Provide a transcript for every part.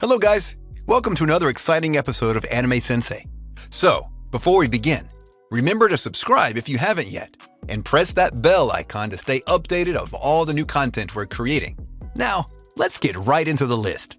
Hello guys, welcome to another exciting episode of Anime Sensei. So, before we begin, remember to subscribe if you haven't yet, and press that bell icon to stay updated of all the new content we're creating. Now, let's get right into the list.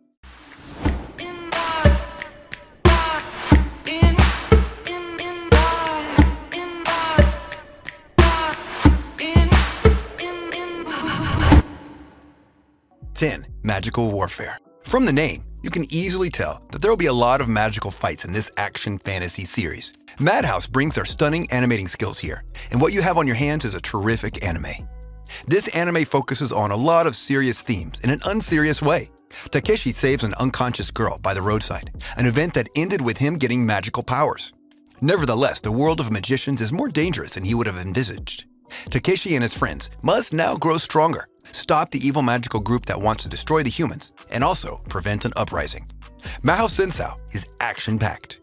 Ten, Magical Warfare. From the name, you can easily tell that there will be a lot of magical fights in this action fantasy series. Madhouse brings their stunning animating skills here, and what you have on your hands is a terrific anime. This anime focuses on a lot of serious themes in an unserious way. Takeshi saves an unconscious girl by the roadside, an event that ended with him getting magical powers. Nevertheless, the world of magicians is more dangerous than he would have envisaged. Takeshi and his friends must now grow stronger, stop the evil magical group that wants to destroy the humans, and also prevent an uprising. Mahou Sensei is action-packed.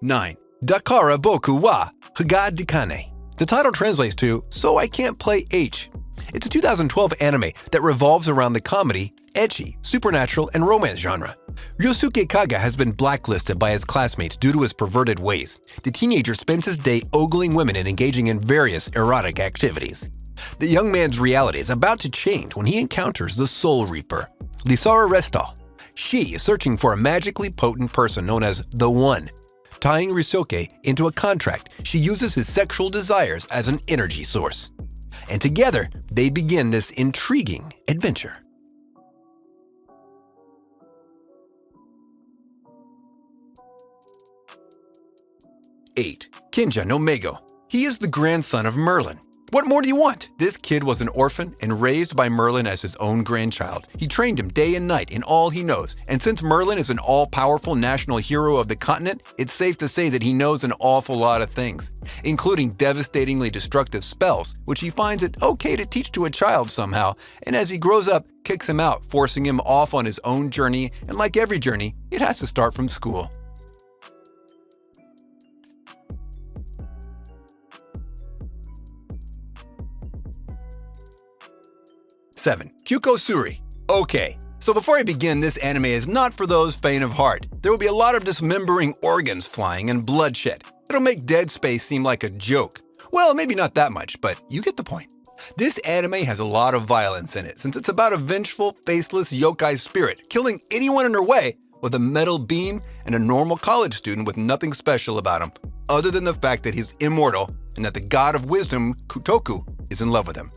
Nine, Dakara Boku wa Haga Dikane. The title translates to So I Can't Play H. It's a 2012 anime that revolves around the comedy, ecchi, supernatural, and romance genre. Ryosuke Kaga has been blacklisted by his classmates due to his perverted ways. The teenager spends his day ogling women and engaging in various erotic activities. The young man's reality is about to change when he encounters the Soul Reaper, Lisara Restal. She is searching for a magically potent person known as the One. Tying Ryosuke into a contract, she uses his sexual desires as an energy source. And together, they begin this intriguing adventure. Eight, Kinja no Mego. He is the grandson of Merlin. What more do you want? This kid was an orphan and raised by Merlin as his own grandchild. He trained him day and night in all he knows, and since Merlin is an all-powerful national hero of the continent, it's safe to say that he knows an awful lot of things, including devastatingly destructive spells, which he finds it okay to teach to a child somehow, and as he grows up, kicks him out, forcing him off on his own journey, and like every journey, it has to start from school. Seven, Kyuko Suri. Okay, so before I begin, this anime is not for those faint of heart. There will be a lot of dismembering organs flying and bloodshed. It'll make Dead Space seem like a joke. Well, maybe not that much, but you get the point. This anime has a lot of violence in it, since it's about a vengeful, faceless yokai spirit killing anyone in her way with a metal beam and a normal college student with nothing special about him, other than the fact that he's immortal and that the god of wisdom, Kutoku, is in love with him.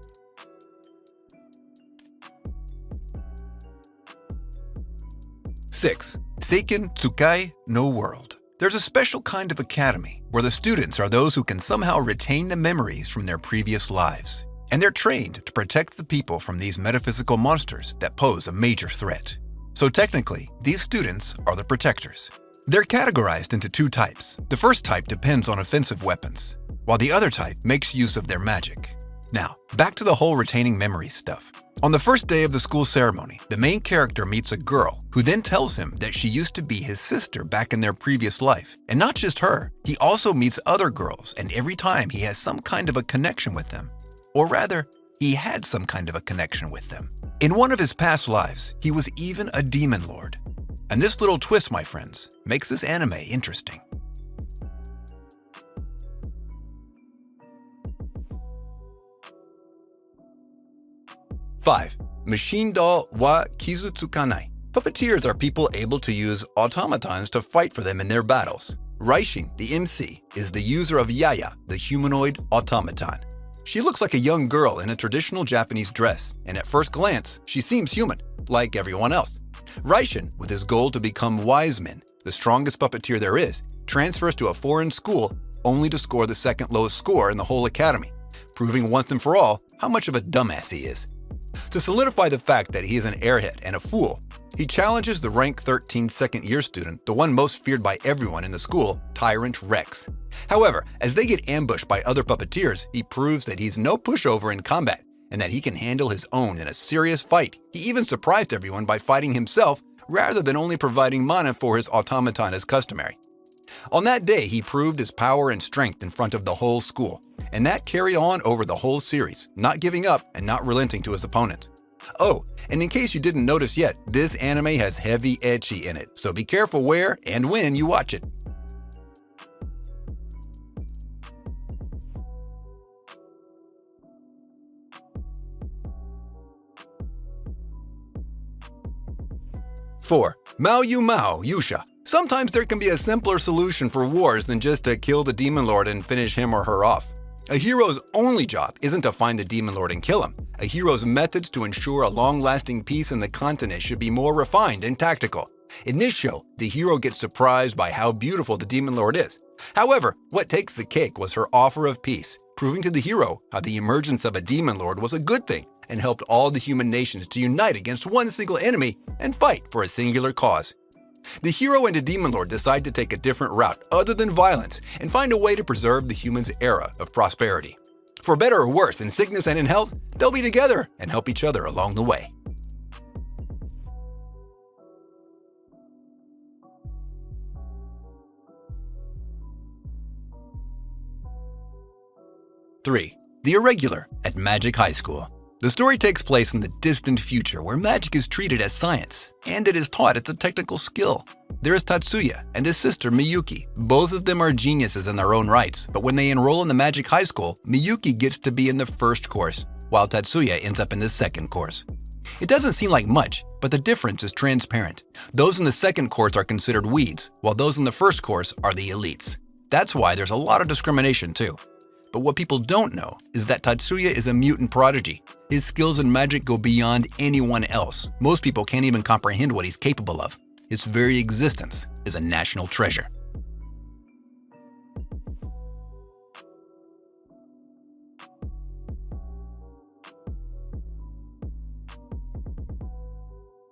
6. Seiken Tsukai no World. There's a special kind of academy where the students are those who can somehow retain the memories from their previous lives, and they're trained to protect the people from these metaphysical monsters that pose a major threat. So technically, these students are the protectors. They're categorized into two types. The first type depends on offensive weapons, while the other type makes use of their magic. Now, back to the whole retaining memories stuff. On the first day of the school ceremony, the main character meets a girl who then tells him that she used to be his sister back in their previous life. And not just her, he also meets other girls, and every time he has some kind of a connection with them. Or rather, he had some kind of a connection with them. In one of his past lives, he was even a demon lord. And this little twist, my friends, makes this anime interesting. 5. Machine doll wa kizutsukanai. Puppeteers are people able to use automatons to fight for them in their battles. Raishin, the MC, is the user of Yaya, the humanoid automaton. She looks like a young girl in a traditional Japanese dress, and at first glance, she seems human, like everyone else. Raishin, with his goal to become Wiseman, the strongest puppeteer there is, transfers to a foreign school only to score the second lowest score in the whole academy, proving once and for all how much of a dumbass he is. To solidify the fact that he is an airhead and a fool, he challenges the rank 13 second-year student, the one most feared by everyone in the school, Tyrant Rex. However, as they get ambushed by other puppeteers, he proves that he's no pushover in combat and that he can handle his own in a serious fight. He even surprised everyone by fighting himself rather than only providing mana for his automaton as customary. On that day, he proved his power and strength in front of the whole school, and that carried on over the whole series, not giving up and not relenting to his opponent. Oh, and in case you didn't notice yet, this anime has heavy ecchi in it, so be careful where and when you watch it. Four, Mao Yu Mao Yusha. Sometimes there can be a simpler solution for wars than just to kill the Demon Lord and finish him or her off. A hero's only job isn't to find the Demon Lord and kill him. A hero's methods to ensure a long-lasting peace in the continent should be more refined and tactical. In this show, the hero gets surprised by how beautiful the Demon Lord is. However, what takes the cake was her offer of peace, proving to the hero how the emergence of a Demon Lord was a good thing and helped all the human nations to unite against one single enemy and fight for a singular cause. The hero and a Demon Lord decide to take a different route other than violence and find a way to preserve the humans' era of prosperity. For better or worse, in sickness and in health, they'll be together and help each other along the way. Three, The Irregular at Magic High School. The story takes place in the distant future where magic is treated as science, and it is taught as a technical skill. There is Tatsuya and his sister Miyuki. Both of them are geniuses in their own rights, but when they enroll in the Magic High School, Miyuki gets to be in the first course, while Tatsuya ends up in the second course. It doesn't seem like much, but the difference is transparent. Those in the second course are considered weeds, while those in the first course are the elites. That's why there's a lot of discrimination too. But what people don't know is that Tatsuya is a mutant prodigy. His skills in magic go beyond anyone else. Most people can't even comprehend what he's capable of. His very existence is a national treasure.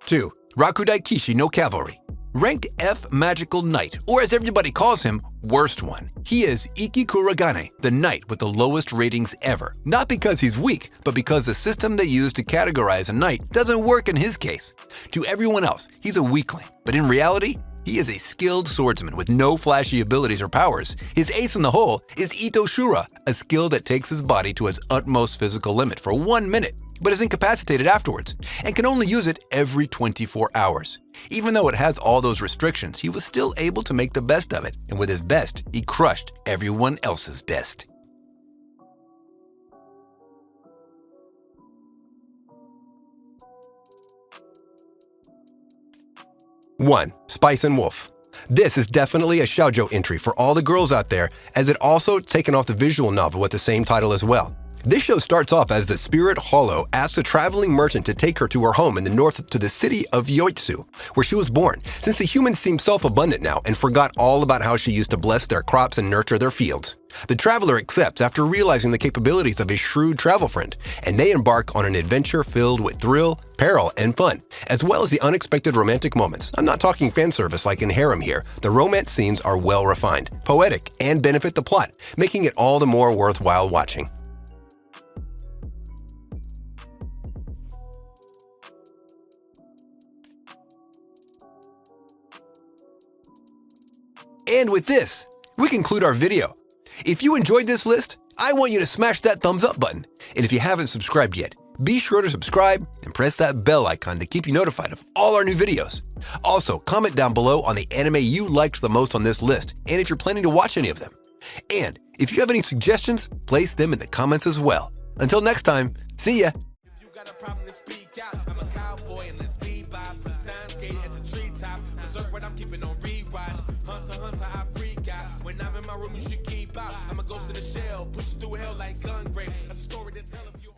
Two, Rakudai Kishi no Cavalry. Ranked F Magical Knight, or as everybody calls him, Worst One. He is Iki Kuragane, the knight with the lowest ratings ever. Not because he's weak, but because the system they use to categorize a knight doesn't work in his case. To everyone else, he's a weakling, but in reality, he is a skilled swordsman with no flashy abilities or powers. His ace in the hole is Ito Shura, a skill that takes his body to its utmost physical limit for 1 minute, but is incapacitated afterwards, and can only use it every 24 hours. Even though it has all those restrictions, he was still able to make the best of it, and with his best, he crushed everyone else's best. One, Spice and Wolf. This is definitely a shoujo entry for all the girls out there, as it also taken off the visual novel with the same title as well. This show starts off as the Spirit Hollow asks a traveling merchant to take her to her home in the north to the city of Yoitsu, where she was born, since the humans seem self-abundant now and forgot all about how she used to bless their crops and nurture their fields. The traveler accepts after realizing the capabilities of his shrewd travel friend, and they embark on an adventure filled with thrill, peril, and fun, as well as the unexpected romantic moments. I'm not talking fan service like in Harem here. The romance scenes are well refined, poetic, and benefit the plot, making it all the more worthwhile watching. And with this, we conclude our video. If you enjoyed this list, I want you to smash that thumbs up button. And if you haven't subscribed yet, be sure to subscribe and press that bell icon to keep you notified of all our new videos. Also, comment down below on the anime you liked the most on this list, and if you're planning to watch any of them. And if you have any suggestions, place them in the comments as well. Until next time, see ya! If you got a problem to speak out, I'm a cowboy and let's bebop. The Stein skate at the treetop. Berserk what I'm keeping on rewatch. Hunter, I freak out. When I'm in my room, you should keep out. I'm a ghost in the shell, push you through hell like gun grave. That's a story to tell if you